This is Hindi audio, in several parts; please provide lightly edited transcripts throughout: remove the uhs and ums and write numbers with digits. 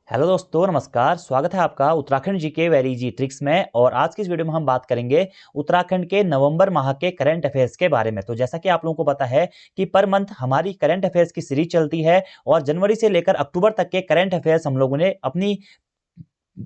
हेलो दोस्तों, नमस्कार। स्वागत है आपका Uttarakhand GK very easy tricks में। और आज की इस वीडियो में हम बात करेंगे उत्तराखंड के नवंबर माह के करंट अफेयर्स के बारे में। तो जैसा कि आप लोगों को पता है कि पर मंथ हमारी करंट अफेयर्स की सीरीज चलती है और जनवरी से लेकर अक्टूबर तक के करंट अफेयर्स हम लोगों ने अपनी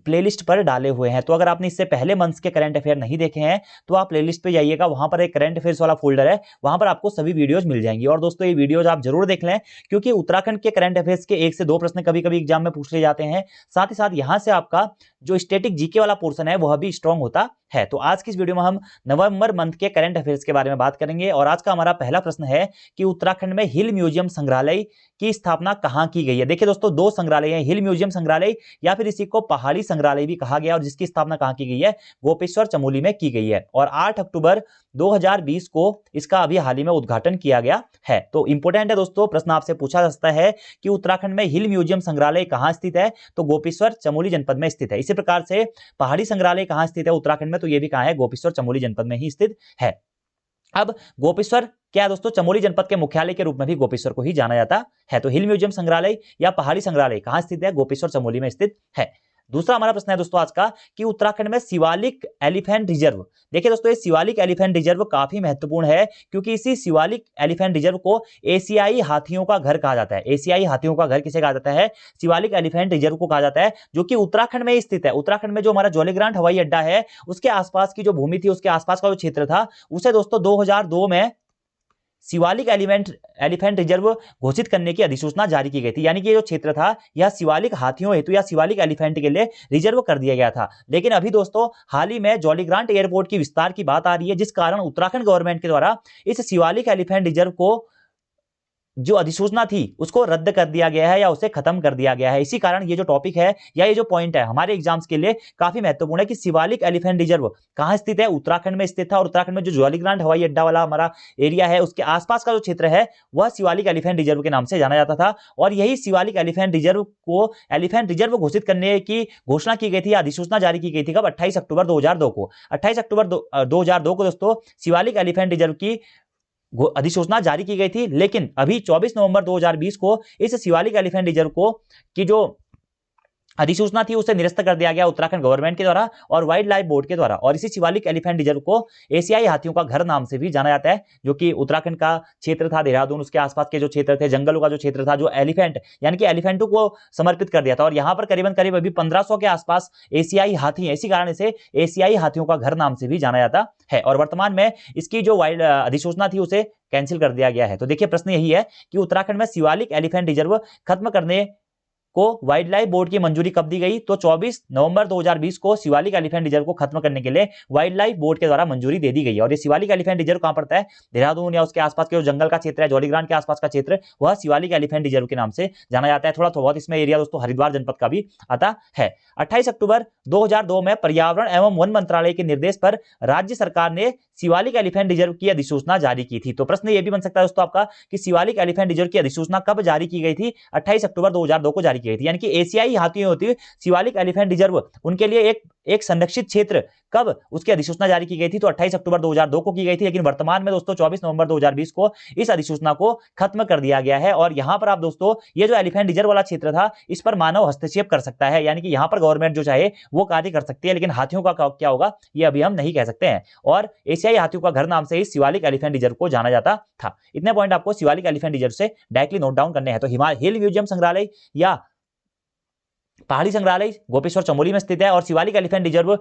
प्लेलिस्ट पर डाले हुए हैं। तो अगर आपने इससे पहले मंथ्स के करंट अफेयर नहीं देखे हैं तो आप प्लेलिस्ट पे जाइएगा, वहां पर एक करंट अफेयर्स वाला फोल्डर है, वहां पर आपको सभी वीडियोज मिल जाएंगी। और दोस्तों, ये वीडियोज आप जरूर देख लें, क्योंकि उत्तराखंड के करंट अफेयर्स के 1 से 2 प्रश्न कभी कभी एग्जाम में पूछ लिए जाते हैं। साथ ही साथ यहां से आपका जो स्टैटिक जीके वाला पोर्शन है वह भी स्ट्रांग होता है। तो आज की इस वीडियो में हम नवंबर मंथ के करंट अफेयर्स के बारे में बात करेंगे। और आज का हमारा पहला प्रश्न है कि उत्तराखंड में हिल म्यूजियम संग्रहालय की स्थापना कहां की गई है। देखिए दोस्तों, दो संग्रहालय हैं, हिल म्यूजियम संग्रहालय या फिर इसी को पहाड़ी संग्रहालय भी कहा गया, और जिसकी स्थापना कहां की गई है, गोपेश्वर चमोली में की गई है। और 8 अक्टूबर 2020 को इसका अभी हाल ही में उद्घाटन किया गया है। तो इंपॉर्टेंट है दोस्तों, प्रश्न आपसे पूछा जा सकता है कि उत्तराखंड में हिल म्यूजियम संग्रहालय कहां स्थित है, तो गोपेश्वर चमोली जनपद में स्थित है। इसी प्रकार से पहाड़ी संग्रहालय कहां स्थित है उत्तराखंड में, तो यह भी कहां है, गोपेश्वर चमोली जनपद में ही स्थित है। अब गोपेश्वर क्या है दोस्तों, चमोली जनपद के मुख्यालय के रूप में भी गोपेश्वर को ही जाना जाता है। तो हिल म्यूजियम संग्रहालय या पहाड़ी संग्रहालय कहां स्थित है, गोपेश्वर चमोली में स्थित है। दूसरा हमारा प्रश्न है दोस्तों आज का कि उत्तराखंड में शिवालिक एलिफेंट रिजर्व। देखिए दोस्तों, ये शिवालिक एलिफेंट रिजर्व काफी महत्वपूर्ण है, क्योंकि इसी शिवालिक एलिफेंट रिजर्व को एशियाई हाथियों का घर कहा जाता है। एशियाई हाथियों का घर किसे कहा जाता है, शिवालिक एलिफेंट रिजर्व को कहा जाता है, जो कि उत्तराखंड में स्थित है। उत्तराखंड में जो हमारा जौलीग्रांट हवाई अड्डा है, उसके आसपास की जो भूमि थी, उसके आसपास का जो क्षेत्र था, उसे दोस्तों 2002 में शिवालिक एलिफेंट रिजर्व घोषित करने की अधिसूचना जारी की गई थी। यानी कि ये जो क्षेत्र था, यह शिवालिक हाथियों हेतु या शिवालिक एलिफेंट के लिए रिजर्व कर दिया गया था। लेकिन अभी दोस्तों हाल ही में जौलीग्रांट एयरपोर्ट की विस्तार की बात आ रही है, जिस कारण उत्तराखंड गवर्नमेंट के द्वारा इस शिवालिक एलिफेंट रिजर्व को जो अधिसूचना थी उसको रद्द कर दिया गया है या उसे खत्म कर दिया गया है। इसी कारण ये जो टॉपिक है या ये जो पॉइंट है हमारे एग्जाम्स के लिए काफी महत्वपूर्ण है कि शिवालिक एलिफेंट रिजर्व कहां स्थित है, उत्तराखंड में स्थित था। और उत्तराखंड में जो जौलीग्रांट हवाई अड्डा वाला हमारा एरिया है, उसके आसपास का जो क्षेत्र है वह शिवालिक एलिफेंट रिजर्व के नाम से जाना जाता था। और यही शिवालिक एलिफेंट रिजर्व को एलिफेंट रिजर्व घोषित करने की घोषणा की गई थी या अधिसूचना जारी की गई थी कब, 28 अक्टूबर 2002 को। 28 अक्टूबर 2002 को दोस्तों शिवालिक एलिफेंट रिजर्व की अधिसूचना जारी की गई थी। लेकिन अभी 24 नवंबर 2020 को इस शिवालिक एलिफेंट रिजर्व को की जो अधिसूचना थी उसे निरस्त कर दिया गया उत्तराखंड गवर्नमेंट के द्वारा और वाइल्ड लाइफ बोर्ड के द्वारा। और इसी शिवालिक एलिफेंट रिजर्व को एशियाई हाथियों का घर नाम से भी जाना जाता है, जो कि उत्तराखंड का क्षेत्र था, देहरादून उसके आसपास के जो क्षेत्र थे, जंगलों का जो क्षेत्र था, जो एलिफेंट यानी कि एलिफेंटों को समर्पित कर दिया था। और यहाँ पर करीबन करीब अभी 1500 के आसपास एशियाई हाथी है, इसी कारण इसे एशियाई हाथियों का घर नाम से भी जाना जाता है। और वर्तमान में इसकी जो वाइल्ड अधिसूचना थी उसे कैंसिल कर दिया गया है। तो देखिए प्रश्न यही है कि उत्तराखंड में शिवालिक एलिफेंट रिजर्व खत्म करने को वाइल्ड लाइफ बोर्ड की मंजूरी कब दी गई, तो 24 नवंबर 2020 को शिवालिक एलिफेंट रिजर्व को खत्म करने के लिए वाइल्ड लाइफ बोर्ड के द्वारा मंजूरी दे दी गई। और ये शिवालिक एलिफेंट रिजर्व कहां पड़ता है, देहरादून या उसके आसपास के जो जंगल का क्षेत्र है, जौलीग्रांट के आसपास का क्षेत्र, वह शिवालिक एलिफेंट रिजर्व के नाम से जाना जाता है। थोड़ा बहुत इसमें एरिया दोस्तों हरिद्वार जनपद का भी आता है। 28 अक्टूबर 2002 में पर्यावरण एवं वन मंत्रालय के निर्देश पर राज्य सरकार ने शिवालिक एलिफेंट रिजर्व की अधिसूचना जारी की थी। तो प्रश्न यह भी बन सकता है दोस्तों आपका कि शिवालिक एलिफेंट रिजर्व की अधिसूचना कब जारी की गई थी, 28 अक्टूबर 2002 को जारी की गई थी। यानी कि एशियाई हाथियों होती शिवालिक एलिफेंट रिजर्व उनके लिए एक संरक्षित क्षेत्र, कब उसकी अधिसूचना जारी की गई थी, तो 28 अक्टूबर 2002 को की गई थी। लेकिन वर्तमान में दोस्तों 24 नवंबर 2020 को इस अधिसूचना को खत्म कर दिया गया है। और यहां पर आप दोस्तों ये जो एलिफेंट रिजर्व वाला क्षेत्र था, इस पर मानव हस्तक्षेप कर सकता है, यानी कि यहां पर गवर्नमेंट जो चाहे वो कार्य कर सकती है, लेकिन हाथियों का क्या होगा ये अभी हम नहीं कह सकते हैं। और एशियाई हाथियों का घर नाम से ही शिवालिक एलिफेंट रिजर्व को जाना जाता था। इतने पॉइंट आपको शिवालिक एलिफेंट रिजर्व से डायरेक्टली नोट डाउन करने हैं। तो हिल म्यूजियम संग्रहालय या पहाड़ी संग्रहालय गोपेश्वर चमोली में स्थित है। और शिवालिक एलिफेंट रिजर्व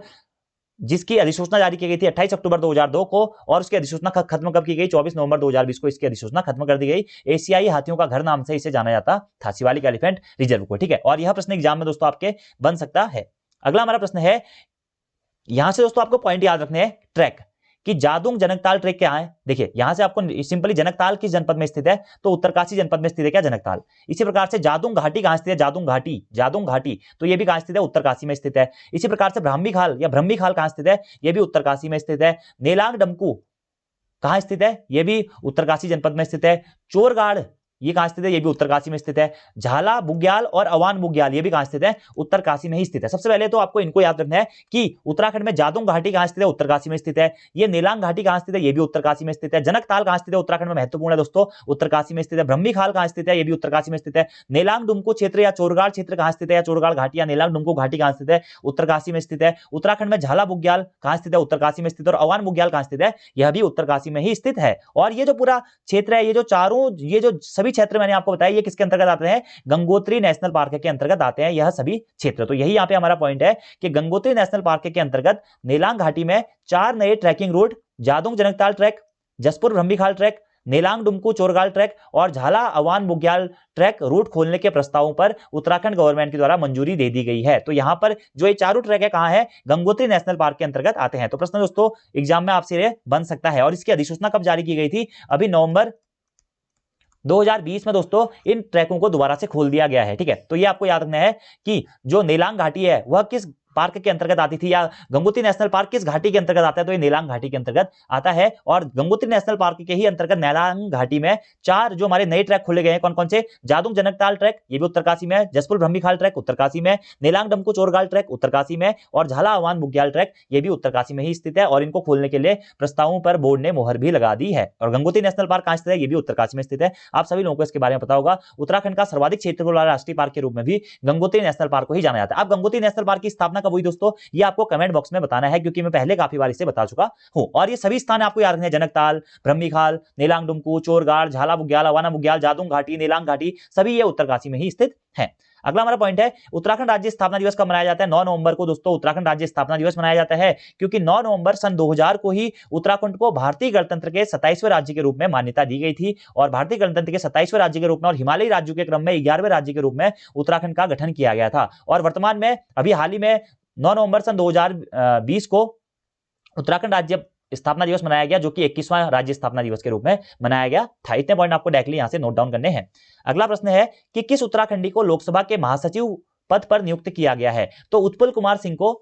जिसकी अधिसूचना जारी की गई थी 28 अक्टूबर 2002 को, और उसकी अधिसूचना खत्म कब की गई, 24 नवंबर 2020 को इसकी अधिसूचना खत्म कर दी गई। एशियाई हाथियों का घर नाम से इसे जाना जाता था, शिवालिक एलिफेंट रिजर्व को। ठीक है, और यह प्रश्न एग्जाम में दोस्तों आपके बन सकता है। अगला हमारा प्रश्न है, यहां से दोस्तों आपको पॉइंट याद रखने हैं, ट्रैक कि जादूंग जनकताल ट्रैक क्या है। देखिए यहां से आपको सिंपली जनकताल किस जनपद में स्थित है, तो उत्तरकाशी जनपद में स्थित है क्या, जनकताल। इसी प्रकार से जादूंग घाटी कहां स्थित है, जादूंग घाटी तो ये भी कहां स्थित है, उत्तरकाशी में स्थित है। इसी प्रकार से ब्राह्मी खाल या ब्रह्मी खाल कहां स्थित है, ये भी उत्तरकाशी में स्थित है। नेलांग डमकू कहां स्थित है, ये भी उत्तरकाशी जनपद में स्थित है। चोरगाड़ ये कहां स्थित है? ये भी उत्तरकाशी में स्थित है। झाला बुग्याल और अवान बुग्याल ये भी कहां स्थित है? उत्तरकाशी में ही स्थित है। सबसे पहले तो आपको इनको याद रखना है कि उत्तराखंड में जादोंग घाटी कहां स्थित है? उत्तरकाशी में स्थित है। ये नेलांग घाटी कहां स्थित है? ये भी उत्तरकाशी में स्थित है। जनकताल कहां स्थित है? उत्तराखंड में महत्वपूर्ण है दोस्तों, उत्तरकाशी में स्थित है। ब्रह्मी खाल कहां स्थित है? ये भी उत्तरकाशी में स्थित है। नेलांग डुमको क्षेत्र या चोरगाड़ क्षेत्र कहां स्थित है? या चोरगाड़ घाटी या नेलांग डुमको घाटी कहां स्थित है? उत्तरकाशी में स्थित है। उत्तराखंड में झाला बुग्याल कहां स्थित है? उत्तरकाशी में स्थित है। और अवान बुग्याल कहां स्थित है? यह भी उत्तरकाशी में ही स्थित है। और ये जो पूरा क्षेत्र है, ये जो चारों, ये जो सभी क्षेत्र मैंने आपको बताया, ये किसके अंतर्गत आते हैं? गंगोत्री नेशनल पार्क के अंतर्गत आते हैं यह सभी क्षेत्र। तो यही यहां पे हमारा पॉइंट है कि गंगोत्री नेशनल पार्क के अंतर्गत नेलांग घाटी में 4 नए trekking route, Jadong Janaktal track, Jaspur Brahmikhal track, Nelang Dumku Chorgal track और झाला अवान बुग्याल ट्रैक रूट खोलने के प्रस्तावों पर उत्तराखंड गवर्नमेंट के द्वारा मंजूरी दे दी गई है। तो यहां पर जो ये चारों ट्रैक है कहां है? गंगोत्री नेशनल पार्क के अंतर्गत आते हैं। तो प्रश्न दोस्तों एग्जाम में आपसे बन सकता है। और इसकी अधिसूचना कब जारी की गई थी? अभी नवंबर 2020 में दोस्तों इन ट्रैकों को दोबारा से खोल दिया गया है। ठीक है, तो ये आपको याद रखना है कि जो नेलांग घाटी है वह किस पार्क के अंतर्गत आती थी, या गंगोत्री नेशनल पार्क किस घाटी के अंतर्गत आता है? तो ये नेलांग घाटी के अंतर्गत आता है। और गंगोत्री नेशनल पार्क के ही अंतर्गत नेलांग घाटी में 4 जो हमारे नए ट्रैक खोले गए हैं, कौन कौन से? जादुंग जनकताल ट्रैक ये भी उत्तरकाशी में है, जसपुर ब्रह्मीखाल ट्रैक उत्तरकाशी में, नेलांग डमकू चोरगाल ट्रैक उत्तरकाशी में और झाला अवान बुग्याल ट्रैक ये भी उत्तरकाशी में ही स्थित है। और इनको खोलने के लिए प्रस्तावों पर बोर्ड ने मोहर भी लगा दी है। और गंगोत्री नेशनल पार्क कहां स्थित है? ये भी उत्तरकाशी में स्थित है। आप सभी लोगों को इसके बारे में पता होगा। उत्तराखंड का सर्वाधिक क्षेत्रफल वाला राष्ट्रीय पार्क के रूप में भी गंगोत्री नेशनल पार्क को ही जाना जाता है। अब गंगोत्री नेशनल पार्क की स्थापना कब हुई दोस्तों? ये आपको कमेंट बॉक्स में बताना है, क्योंकि मैं पहले काफी बार इसे बता चुका हूं। और ये सभी स्थान आपको याद रखने हैं, जनकताल, ब्रह्मीखाल, नेलांग डुमकू, चोरगाड़, झाला बुग्याल, अवाना बुग्याल, जादुंग घाटी, नेलांग घाटी सभी ये उत्तरकाशी में ही स्थित है। अगला हमारा पॉइंट है, उत्तराखंड राज्य स्थापना दिवस कब मनाया जाता है? 9 नवंबर को दोस्तों उत्तराखंड राज्य स्थापना दिवस मनाया जाता है, क्योंकि 9 नवंबर सन 2000 को ही उत्तराखंड को भारतीय गणतंत्र के 27वें राज्य के रूप में मान्यता दी गई थी। और भारतीय गणतंत्र के 27वें राज्य के रूप में और हिमालयी राज्यों के क्रम में 11वें राज्य के रूप में उत्तराखंड का गठन किया गया था। और वर्तमान में अभी हाल ही में 9 नवंबर सन 2020 को उत्तराखंड राज्य स्थापना दिवस मनाया गया, जो कि 21वां राज्य स्थापना दिवस के रूप में मनाया गया था। इतने पॉइंट आपको डायरेक्टली यहां से नोट डाउन करने हैं। अगला प्रश्न है कि किस उत्तराखंडी को लोकसभा के महासचिव पद पर नियुक्त किया गया है? तो उत्पल कुमार सिंह को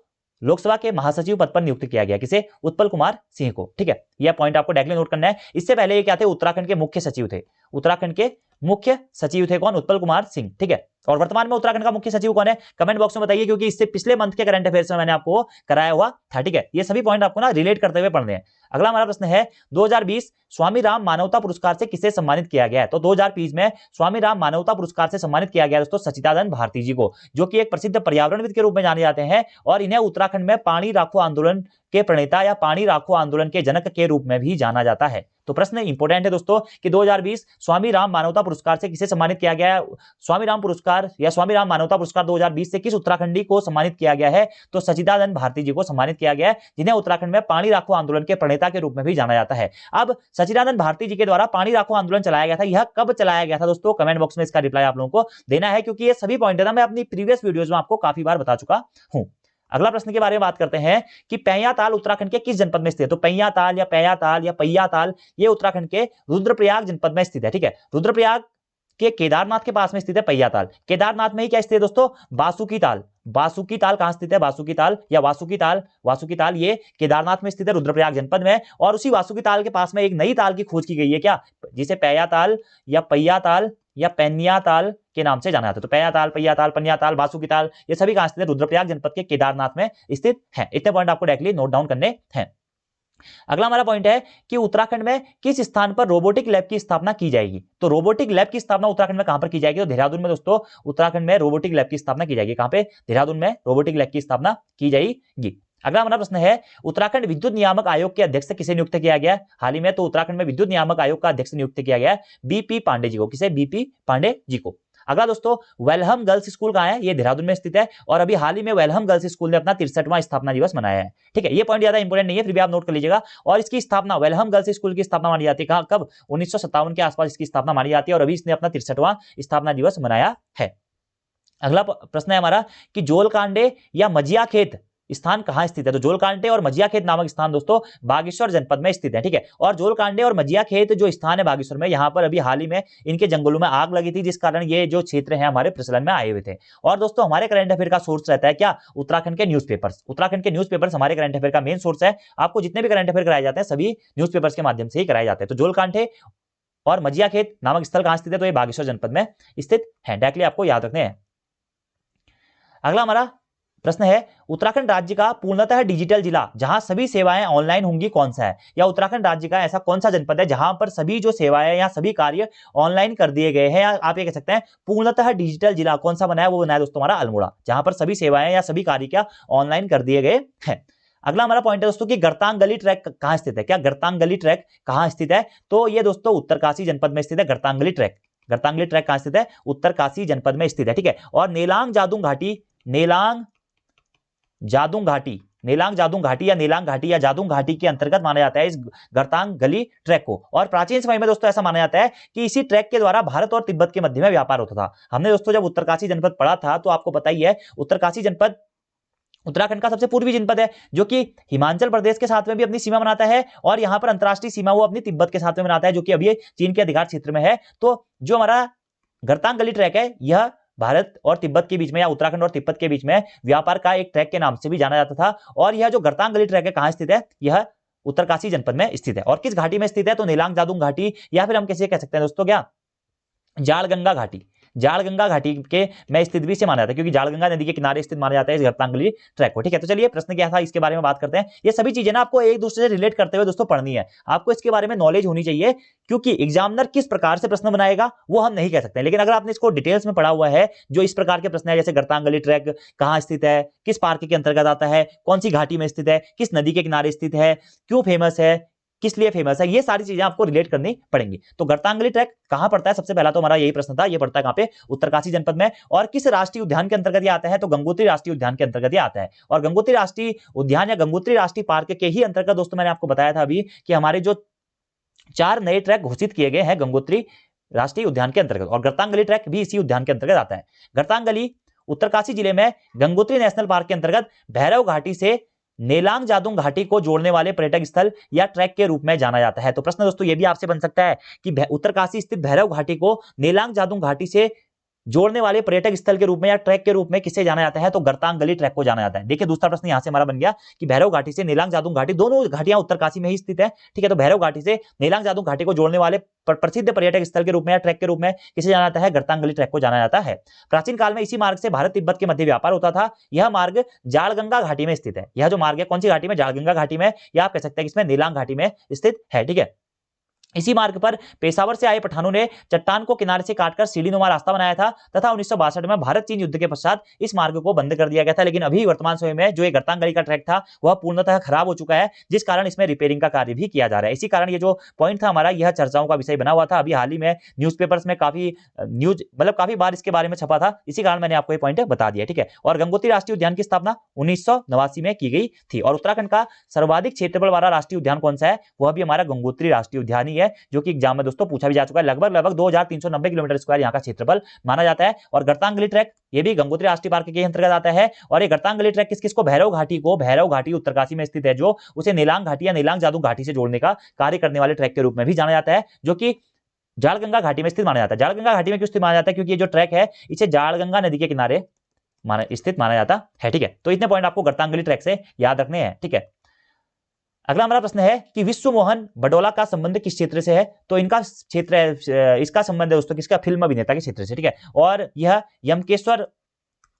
लोकसभा के महासचिव पद पर नियुक्त किया गया। किसे? उत्पल कुमार सिंह को। ठीक है, यह पॉइंट आपको डायरेक्टली नोट करना है। इससे पहले ये क्या थे? उत्तराखंड के मुख्य सचिव थे। उत्तराखंड के मुख्य सचिव थे कौन? उत्पल कुमार सिंह। ठीक है, और वर्तमान में उत्तराखंड का मुख्य सचिव कौन है? कमेंट बॉक्स में बताइए, क्योंकि इससे पिछले मंथ के करंट अफेयर्स में मैंने आपको कराया हुआ था। ठीक है, ये सभी पॉइंट आपको ना रिलेट करते हुए पढ़ने हैं। अगला हमारा प्रश्न है, 2020 स्वामी राम मानवता पुरस्कार से किसे सम्मानित किया गया है? तो 2020 में स्वामी राम मानवता पुरस्कार से सम्मानित किया गया दोस्तों सच्चिदानंद भारती जी को, जो कि एक प्रसिद्ध पर्यावरणविद के रूप में जाने जाते हैं। और इन्हें उत्तराखंड में पानी राखो आंदोलन के प्रणेता या पानी राखो आंदोलन के जनक के रूप में भी जाना जाता है। तो प्रश्न इंपॉर्टेंट है दोस्तों कि 2020 स्वामी राम मानवता पुरस्कार से किसे सम्मानित किया गया है? स्वामी राम पुरस्कार या स्वामी राम मानवता पुरस्कार 2020 से किस उत्तराखंडी को सम्मानित किया गया है? तो सच्चिदानंद भारती जी को सम्मानित किया गया है, जिन्हें उत्तराखंड में पानी राखो आंदोलन के प्रणेता के रूप में भी जाना जाता है। अब सच्चिदानंद भारती जी के द्वारा पानी राखो आंदोलन चलाया गया था, यह कब चलाया गया था दोस्तों? कमेंट बॉक्स में इसका रिप्लाई आप लोगों को देना है, क्योंकि ये सभी पॉइंट है ना मैं अपनी प्रीवियस वीडियोज में आपको काफी बार बता चुका हूं। अगला प्रश्न के बारे में बात करते हैं कि पैयाताल उत्तराखंड के किस जनपद में स्थित है? तो पैयाताल या पैयाताल या पैयाताल ये उत्तराखंड के रुद्रप्रयाग जनपद में स्थित है। ठीक है, रुद्रप्रयाग के केदारनाथ के पास में स्थित है पैयाताल। केदारनाथ में ही क्या स्थित है दोस्तों? बासुकी ताल। बासुकी ताल कहां स्थित है? बासुकी ताल या वासुकी ताल, वासुकी ताल ये केदारनाथ में स्थित है, रुद्रप्रयाग जनपद में। और उसी वासुकी ताल के पास में एक नई ताल की खोज की गई है, क्या? जिसे पैयाताल या पैयाताल या पैन्याताल के नाम से जाना जाता है। तो पैयाताल, पैयाताल, पन्याताल, बासुकी ताल ये सभी कहां स्थित है? रुद्रप्रयाग जनपद के केदारनाथ में स्थित है। इतने पॉइंट आपको डायरेक्टली नोट डाउन करने हैं। अगला हमारा पॉइंट है कि उत्तराखंड में किस स्थान पर रोबोटिक लैब की स्थापना की जाएगी? तो रोबोटिक लैब की स्थापना उत्तराखंड में कहां पर की जाएगी? तो देहरादून में दोस्तों उत्तराखंड में रोबोटिक लैब की स्थापना की जाएगी। कहां पे? देहरादून में रोबोटिक लैब की स्थापना की जाएगी। अगला हमारा प्रश्न है, उत्तराखंड विद्युत नियामक आयोग के अध्यक्ष किसे नियुक्त किया गया हाल ही में? तो उत्तराखंड में विद्युत नियामक आयोग का अध्यक्ष नियुक्त किया गया बीपी पांडे जी को। किसे? बीपी पांडे जी को। अगला दोस्तों, वेलहम गर्ल्स स्कूल कहां है? ये देहरादून में स्थित है, और अभी हाल ही में वेलहम गर्ल्स स्कूल ने अपना 63वां स्थापना दिवस मनाया है। ठीक है, ये पॉइंट ज्यादा इंपॉर्टेंट नहीं है, फिर भी आप नोट कर लीजिएगा। और इसकी स्थापना, वेलहम गर्ल्स स्कूल की स्थापना मानी जाती है कहां, कब? 1957 के आसपास इसकी स्थापना मानी जाती है, और अभी इसने अपना 63वां स्थापना दिवस मनाया है। अगला प्रश्न है हमारा कि जोलकांडे या मजिया खेत स्थान कहां स्थित है? तो जोलकांडे और मजिया खेत नामक स्थान दोस्तों बागेश्वर जनपद में स्थित है। ठीक है, और जोलकांडे और मजिया खेत जो स्थान है बागेश्वर में, यहां पर अभी हाल ही में इनके जंगलों में आग लगी थी, जिस कारण ये जो क्षेत्र है हमारे प्रचलन में आए हुए थे। और दोस्तों हमारे करंट अफेयर का सोर्स रहता है क्या? उत्तराखंड के न्यूज़पेपर्स। उत्तराखंड के न्यूज़पेपर्स हमारे करंट अफेयर का मेन सोर्स है। आपको जितने भी करंट अफेयर कराए जाते हैं सभी न्यूज़पेपर्स के माध्यम से ही कराए जाते हैं। तो जोलकांडे और मजिया खेत नामक स्थल कहां स्थित है? तो ये बागेश्वर जनपद में स्थित है। डायरेक्टली आपको याद रखने हैं। अगला हमारा प्रश्न है, उत्तराखंड राज्य का पूर्णतः डिजिटल जिला जहां सभी सेवाएं ऑनलाइन होंगी कौन सा है? या उत्तराखंड राज्य का ऐसा कौन सा जनपद है जहां पर सभी जो सेवाएं या सभी कार्य ऑनलाइन कर दिए गए हैं, या आप ये कह सकते हैं पूर्णतः डिजिटल जिला कौन सा बना है? वो बना है दोस्तों हमारा अल्मोड़ा, जहां पर सभी सेवाएं या सभी कार्य क्या ऑनलाइन कर दिए गए हैं। अगला हमारा पॉइंट है दोस्तों कि गर्तांगली ट्रैक कहां स्थित है? क्या गर्तांगली ट्रैक कहां स्थित है? तो ये दोस्तों उत्तरकाशी जनपद में स्थित है गर्तांगली ट्रैक। गर्तांगली ट्रैक कहां स्थित है? उत्तरकाशी जनपद में स्थित है, ठीक है। और नेलांग जादुंग घाटी, नेलांग जादुंग घाटी, नेलांग जादुंग घाटी या नेलांग घाटी या जादुंग घाटी के अंतर्गत माना जाता है इस गर्तांग गली ट्रैक को। और प्राचीन समय में दोस्तों ऐसा माना जाता है कि इसी ट्रैक के द्वारा भारत और तिब्बत के मध्य में व्यापार होता था। हमने दोस्तों जब उत्तरकाशी जनपद पढ़ा था तो आपको पता ही है उत्तरकाशी जनपद उत्तराखंड का सबसे पूर्वी जनपद है, जो कि हिमाचल प्रदेश के साथ में भी अपनी सीमा बनाता है, और यहां पर अंतरराष्ट्रीय सीमा वो अपनी तिब्बत के साथ में बनाता है, जो कि अभी चीन के अधिकार क्षेत्र में है। तो जो हमारा गर्तांग गली ट्रैक है यह भारत और तिब्बत के बीच में या उत्तराखंड और तिब्बत के बीच में व्यापार का एक ट्रैक के नाम से भी जाना जाता था। और यह जो गर्तांग गली ट्रैक है कहां स्थित है? यह उत्तरकाशी जनपद में स्थित है। और किस घाटी में स्थित है? तो नेलांग जादुंग घाटी, या फिर हम कैसे कह सकते हैं दोस्तों क्या जालगंगा घाटी, जालगंगा घाटी के में स्थित भी से माना जाता है, क्योंकि जालगंगा नदी के किनारे स्थित माना जाता है इस गर्तांगली ट्रैक को, ठीक है। तो चलिए प्रश्न क्या था इसके बारे में बात करते हैं। ये सभी चीजें ना आपको एक दूसरे से रिलेट करते हुए दोस्तों पढ़नी है, आपको इसके बारे में नॉलेज होनी चाहिए, क्योंकि एग्जामिनर किस प्रकार से प्रश्न बनाएगा वो हम नहीं कह सकते। लेकिन अगर आपने इसको डिटेल्स में पढ़ा हुआ है, जो इस प्रकार के प्रश्न है जैसे गर्तांगली ट्रैक कहां स्थित है, किस पार्क के अंतर्गत आता है, कौन सी घाटी में स्थित है, किस नदी के किनारे स्थित है, क्यों फेमस है, किस लिए फेमस है, ये सारी चीजें आपको रिलेट करनी पड़ेंगी। तो गर्तांगली ट्रैक कहां पड़ता है? सबसे पहला तो हमारा यही प्रश्न था, ये पड़ता है कहां पे? उत्तरकाशी जनपद में। और किस राष्ट्रीय उद्यान के अंतर्गत ये आता है? तो गंगोत्री राष्ट्रीय उद्यान के अंतर्गत ये आता है। और गंगोत्री राष्ट्रीय उद्यान या गंगोत्री राष्ट्रीय पार्क के ही अंतर्गत दोस्तों मैंने आपको बताया था अभी कि हमारे जो 4 नए ट्रैक घोषित किए गए हैं गंगोत्री राष्ट्रीय उद्यान के अंतर्गत, और गर्तांगली ट्रैक भी इसी उद्यान के अंतर्गत आता है। गर्तांगली उत्तरकाशी जिले में गंगोत्री नेशनल पार्क के अंतर्गत भैरव घाटी से नेलांग जादुंग घाटी को जोड़ने वाले पर्यटक स्थल या ट्रैक के रूप में जाना जाता है। तो प्रश्न दोस्तों ये भी आपसे बन सकता है कि उत्तरकाशी स्थित भैरव घाटी को नेलांग जादुंग घाटी से जोड़ने वाले पर्यटक स्थल के रूप में या ट्रैक के रूप में किसे जाना जाता है? तो गर्तांग गली ट्रैक को जाना जाता है। देखिए दूसरा प्रश्न यहां से हमारा बन गया कि भैरव घाटी से नेलांग जादुंग घाटी, दोनों घाटियां उत्तरकाशी में ही स्थित है, ठीक है। तो भैरव घाटी से नेलांग जादुंग घाटी को जोड़ने वाले प्रसिद्ध पर्यटक स्थल के रूप में या ट्रैक के रूप में किसे जाना जाता है? गर्तांग गली ट्रैक को जाना जाता है। प्राचीन काल में इसी मार्ग से भारत तिब्बत के मध्य व्यापार होता था। यह मार्ग जालगंगा घाटी में स्थित है। यह जो मार्ग है कौन सी घाटी में? जालगंगा घाटी में, या आप कह सकते हैं कि इसमें नेलांग घाटी में स्थित है, ठीक है। इसी मार्ग पर पेशावर से आए पठानों ने चट्टान को किनारे से काटकर सीढ़ीनुमा रास्ता बनाया था, तथा 1962 में भारत चीन युद्ध के पश्चात इस मार्ग को बंद कर दिया गया था। लेकिन अभी वर्तमान समय में जो ये गर्तांग गली का ट्रैक था वह पूर्णतः खराब हो चुका है, जिस कारण इसमें रिपेयरिंग का कार्य भी किया जा रहा है। इसी कारण ये जो पॉइंट था हमारा, यह चर्चाओं का विषय बना हुआ था। अभी हाल ही में न्यूज़पेपर्स में काफी न्यूज मतलब काफी बार इसके बारे में छपा था, इसी कारण मैंने आपको ये पॉइंट बता दिया, ठीक है। और गंगोत्री राष्ट्रीय उद्यान की स्थापना 1989 में की गई थी। और उत्तराखंड का सर्वाधिक क्षेत्रफल वाला राष्ट्रीय उद्यान कौन सा है? वह भी हमारा गंगोत्री राष्ट्रीय उद्यान ही है, जो कि एग्जाम में दोस्तों पूछा भी जा चुका है। लगभग 2390 किलोमीटर स्क्वायर यहाँ का क्षेत्रफल माना जाता है। और गर्तांग गली ट्रैक ये भी गंगोत्री राष्ट्रीय पार्क के अंतर्गत आता है। और ये गर्तांग गली ट्रैक किस किस को? भैरव घाटी उत्तरकाशी में स्थित है, जो उसे नेलांग घाटी या नेलांग जादू घाटी से जोड़ने का कार्य करने वाले ट्रैक के रूप में भी जाना जाता है, जो कि जालगंगा घाटी में स्थित माना जाता है। जालगंगा घाटी में क्यों स्थित माना जाता है? क्योंकि ये जो ट्रैक है इसे जालगंगा नदी के किनारे स्थित माना जाता है, ठीक है। तो इतने पॉइंट आपको गर्तांग गली ट्रैक से याद रखने हैं, ठीक है। अगला हमारा प्रश्न है कि विश्व मोहन बडोला का संबंध किस क्षेत्र से है? तो इनका क्षेत्र है, इसका संबंध है दोस्तों किसका? फिल्म अभिनेता के क्षेत्र से, ठीक है। और यह यमकेश्वर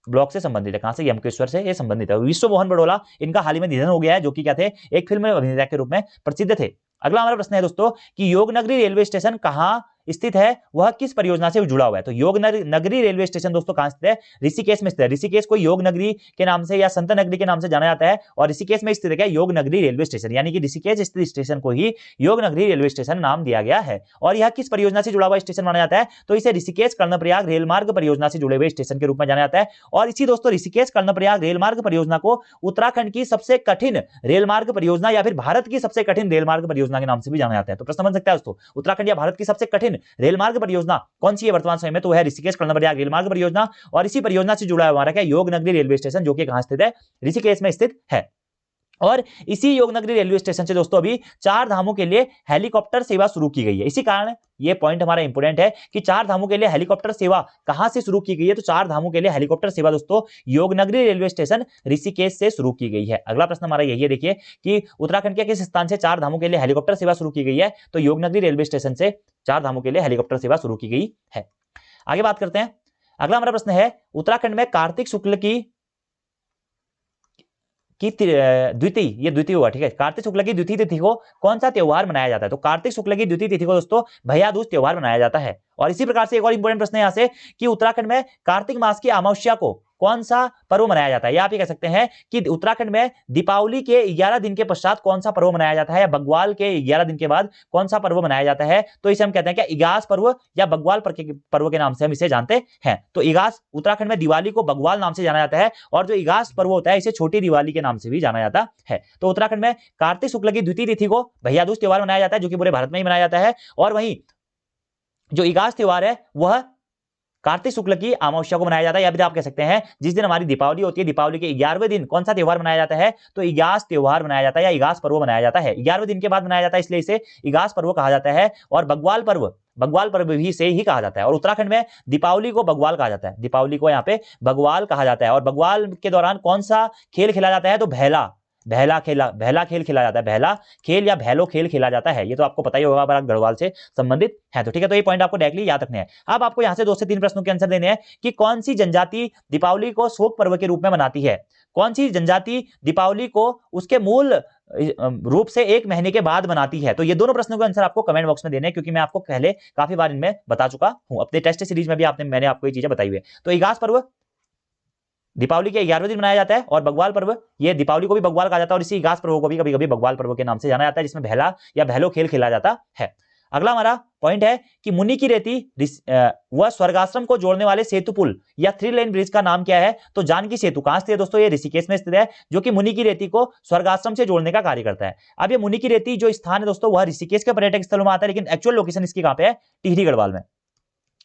ब्लॉक से संबंधित है। कहां से? यमकेश्वर से ये संबंधित है। विश्व मोहन बडोला इनका हाल ही में निधन हो गया है, जो कि क्या थे? एक फिल्म अभिनेता के रूप में प्रसिद्ध थे। अगला हमारा प्रश्न है दोस्तों कि योगनगरी रेलवे स्टेशन कहां स्थित है, वह किस परियोजना से जुड़ा हुआ है? तो योगनगरी रेलवे स्टेशन दोस्तों कहां स्थित है? ऋषिकेश में स्थित है। ऋषिकेश को योगनगरी के नाम से या संत नगरी के नाम से जाना जाता है, और ऋषिकेश में स्थित है क्या? योगनगरी रेलवे स्टेशन, यानी कि ऋषिकेश स्थित स्टेशन को ही योगनगरी रेलवे स्टेशन नाम दिया गया है। और यह किस परियोजना से जुड़ा हुआ स्टेशन माना जाता है? तो इसे ऋषिकेश कर्णप्रयाग रेलमार्ग परियोजना से जुड़े हुए स्टेशन के रूप में जाना जाता है। और इसी दोस्तों ऋषिकेश कर्णप्रयाग रेलमार्ग परियोजना को उत्तराखंड की सबसे कठिन रेलमार्ग परियोजना या फिर भारत की सबसे कठिन रेलमार्ग परियोजना के नाम से भी जाना जाता है। तो प्रश्न बन सकता है दोस्तों, उत्तराखंड या भारत की सबसे कठिन रेलमार्ग परियोजना कौन सी है वर्तमान समय में? तो है ऋषिकेश कर्णप्रयाग रेलमार्ग परियोजना। और इसी परियोजना से जुड़ा है हमारा क्या? योगनगरी रेलवे स्टेशन, जो कि कहां स्थित है? ऋषिकेश में स्थित है। और इसी योगनगरी रेलवे स्टेशन से दोस्तों अभी चार धामों के लिए हेलीकॉप्टर सेवा शुरू की गई है। इसी कारण ये पॉइंट हमारा इंपोर्टेंट है कि चार धामों के लिए हेलीकॉप्टर सेवा कहां से शुरू की गई है। तो चार धामों के लिए हेलीकॉप्टर सेवा दोस्तों योगनगरी रेलवे स्टेशन ऋषिकेश से शुरू की गई है। अगला प्रश्न हमारा यही है, देखिए कि उत्तराखंड के किस स्थान से चार धामों के लिए हेलीकॉप्टर सेवा शुरू की गई है। तो योगनगरी रेलवे स्टेशन से चार धामों के लिए हेलीकॉप्टर सेवा शुरू की गई है। आगे बात करते हैं। अगला हमारा प्रश्न है, उत्तराखंड में कार्तिक शुक्ल की द्वितीय, ये द्वितीय हुआ, ठीक है। कार्तिक शुक्ल की द्वितीय तिथि को कौन सा त्योहार मनाया जाता है। तो कार्तिक शुक्ल की द्वितीय तिथि को दोस्तों भैया दूज त्योहार मनाया जाता है। और इसी प्रकार से एक और इंपॉर्टेंट प्रश्न है यहां से कि उत्तराखंड में कार्तिक मास की अमावस्या को कौन सा पर्व मनाया जाता है। या आप ये कह सकते हैं कि उत्तराखंड में दीपावली के 11 दिन के पश्चात कौन सा पर्व मनाया जाता है, या बग्वाल के 11 दिन के बाद कौन सा पर्व मनाया जाता है। तो इसे हम कहते हैं क्या, इगास पर्व या बग्वाल पर्व के नाम से हम इसे जानते हैं। तो इगास, उत्तराखंड में दिवाली को बग्वाल नाम से जाना जाता है, और जो इगास पर्व होता है इसे छोटी दिवाली के नाम से भी जाना जाता है। तो उत्तराखंड में कार्तिक शुक्ल की द्वितीय तिथि को भैया दूज त्योहार मनाया जाता है, जो कि पूरे भारत में ही मनाया जाता है। और वहीं जो इगास त्योहार है वह कार्तिक शुक्ल की अमावस्या को मनाया जाता है, या फिर आप कह सकते हैं जिस दिन हमारी दीपावली होती है, दीपावली के 11वें दिन कौन सा त्योहार मनाया जाता है। तो इगास त्योहार मनाया जाता है या इगास पर्व मनाया जाता है। 11वें दिन के बाद मनाया जाता है, इसलिए इसे इगास पर्व कहा जाता है। और बग्वाल पर्व भी इसे ही कहा जाता है। और उत्तराखंड में दीपावली को बग्वाल कहा जाता है, दीपावली को यहाँ पे बग्वाल कहा जाता है। और बग्वाल के दौरान कौन सा खेल खेला जाता है। तो बहला खेल खेला जाता है, बहला खेल या भैलो खेल खेला जाता है। ये तो आपको पता ही होगा अगर आप गढ़वाल से संबंधित है तो, ठीक है। तो ये पॉइंट आपको डायरेक्टली याद रखने हैं। अब आपको यहां से 2 से 3 प्रश्नों के आंसर देने हैं कि कौन सी जनजाति दीपावली को शोक पर्व के रूप में मनाती है। कौन सी जनजाति दीपावली को उसके मूल रूप से 1 महीने के बाद मनाती है। तो ये दोनों प्रश्नों के आंसर आपको कमेंट बॉक्स में देने हैं, क्योंकि मैं आपको पहले काफी बार इनमें बता चुका हूं। अपने टेस्ट सीरीज में भी मैंने आपको ये चीजें बताई हुई है। तो इगास पर्व दीपावली के 11वें दिन मनाया जाता है, और बग्वाल पर्व, ये दीपावली को भी बग्वाल कहा जाता है और इसी इगास पर्व को भी कभी कभी बग्वाल पर्व के नाम से जाना जाता है, जिसमें बहला या भैलो खेल खेला जाता है। अगला हमारा पॉइंट है कि मुनि की रेती वह स्वर्गाश्रम को जोड़ने वाले सेतु पुल या 3 लेन ब्रिज का नाम क्या है। तो जानकी सेतु कहां स्थित है दोस्तों, ये ऋषिकेश में स्थित है, जो कि मुनि की रेती को स्वर्गाश्रम से जोड़ने का कार्य करता है। अब ये मुनि की रेती जो स्थान है दोस्तों वह ऋषिकेश के पर्यटक स्थलों में आता है, लेकिन एक्चुअल लोकेशन इसकी कहां पे है, टिहरी गढ़वाल में।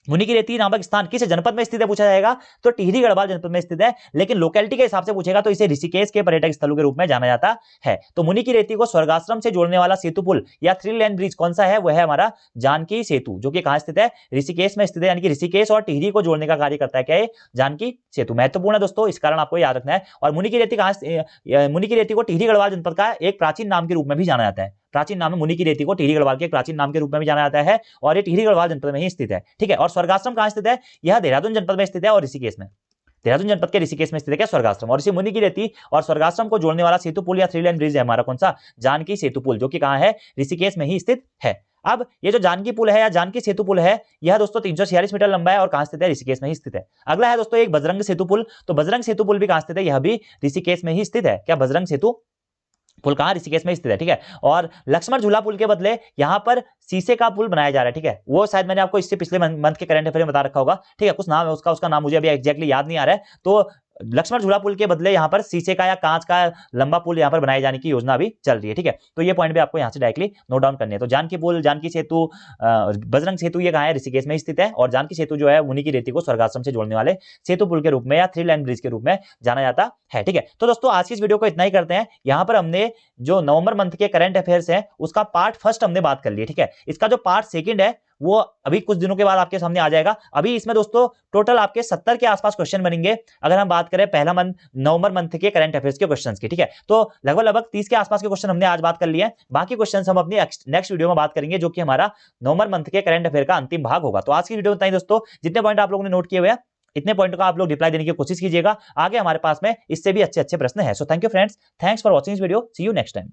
मुनि की रेती नामक स्थान किस जनपद में स्थित है पूछा जाएगा, तो टिहरी गढ़वाल जनपद में स्थित है, लेकिन लोकेलिटी के हिसाब से पूछेगा तो इसे ऋषिकेश के पर्यटक स्थलों के रूप में जाना जाता है। तो मुनि की रेती को स्वर्गाश्रम से जोड़ने वाला सेतु पुल या 3 लेन ब्रिज कौन सा है, वह है हमारा जानकी सेतु, जो कि कहां स्थित है, ऋषिकेश में स्थित है। यानी कि ऋषिकेश और टिहरी को जोड़ने का कार्य करता है क्या है, जानकी सेतु। महत्वपूर्ण है दोस्तों, इस कारण आपको याद रखना है। और मुनि की रेती मुनि की रेती को टिहरी गढ़वाल जनपद का एक प्राचीन नाम के रूप में भी जाना जाता है। प्राचीन नाम है मुनि की रेती को टिहरी गढ़वाल के एक प्राचीन नाम के रूप में भी जाना जाता है, और ये टिहरी गढ़वाल जनपद में ही स्थित है, ठीक है। और स्वर्गाश्रम कहां स्थित है, यह देहरादून जनपद में स्थित है और ऋषिकेश में, देहरादून जनपद के ऋषिकेश में स्थित है क्या, स्वर्गाश्रम। और इसी मुनि की रेती और स्वर्गाश्रम को जोड़ने वाला सेतु पुल या 3 लेन ब्रिज है हमारा कौन सा, जानकी सेतु पुल, जो कि कहां है, ऋषिकेश में ही स्थित है। अब ये जो जानकी पुल है या जानकी सेतु पुल है, यह दोस्तों 346 मीटर लंबा है और कहां स्थित है, ऋषिकेश में ही स्थित है। अगला है दोस्तों एक बजरंग सेतु पुल। तो बजरंग सेतु पुल भी कहां स्थित है, यह भी ऋषिकेश में ही स्थित है क्या, बजरंग सेतु पुल कहां, ऋषिकेश में स्थित है, ठीक है। और लक्ष्मण झूला पुल के बदले यहां पर शीशे का पुल बनाया जा रहा है, ठीक है। वो शायद मैंने आपको इससे पिछले मंथ के करंट अफेयर में बता रखा होगा, ठीक है। कुछ नाम है उसका नाम मुझे अभी एग्जैक्टली याद नहीं आ रहा है। तो लक्ष्मण झूला पुल के बदले यहां पर शीशे का या कांच का लंबा पुल यहां पर बनाए जाने की योजना भी चल रही है, ठीक है। तो ये पॉइंट भी आपको यहां से डायरेक्टली नोट डाउन करने हैं। तो जानकी पुल, जानकी सेतु, बजरंग सेतु ये कहां है, ऋषिकेश में स्थित है। और जानकी सेतु जो है मुनि की रेती को स्वर्गाश्रम से जोड़ने वाले सेतु पुल के रूप में या 3 लेन ब्रिज के रूप में जाना जाता है, ठीक है। तो दोस्तों आज की इस वीडियो को इतना ही करते हैं। यहां पर हमने जो नवंबर मंथ के करंट अफेयर्स हैं उसका पार्ट फर्स्ट हमने बात कर लिया, ठीक है। इसका जो पार्ट सेकंड है वो अभी कुछ दिनों के बाद आपके सामने आ जाएगा। अभी इसमें दोस्तों टोटल आपके 70 के आसपास क्वेश्चन बनेंगे, अगर हम बात करें पहला मंथ नवंबर मंथ के करंट अफेयर्स के क्वेश्चंस की, ठीक है। तो लगभग 30 के आसपास के क्वेश्चन हमने आज बात कर लिए हैं। बाकी क्वेश्चंस हम अपनी नेक्स्ट वीडियो में बात करेंगे, जो कि हमारा नवंबर मंथ के करंट अफेयर का अंतिम भाग होगा। तो आज की वीडियो में इतना ही दोस्तों। जितने पॉइंट आप लोगों ने नोट किए हुए हैं इतने पॉइंट का आप लोग रिप्लाई देने की कोशिश कीजिएगा। आगे हमारे पास में इससे भी अच्छे प्रश्न है। So thank you friends, thanks for watching this video, see you next time.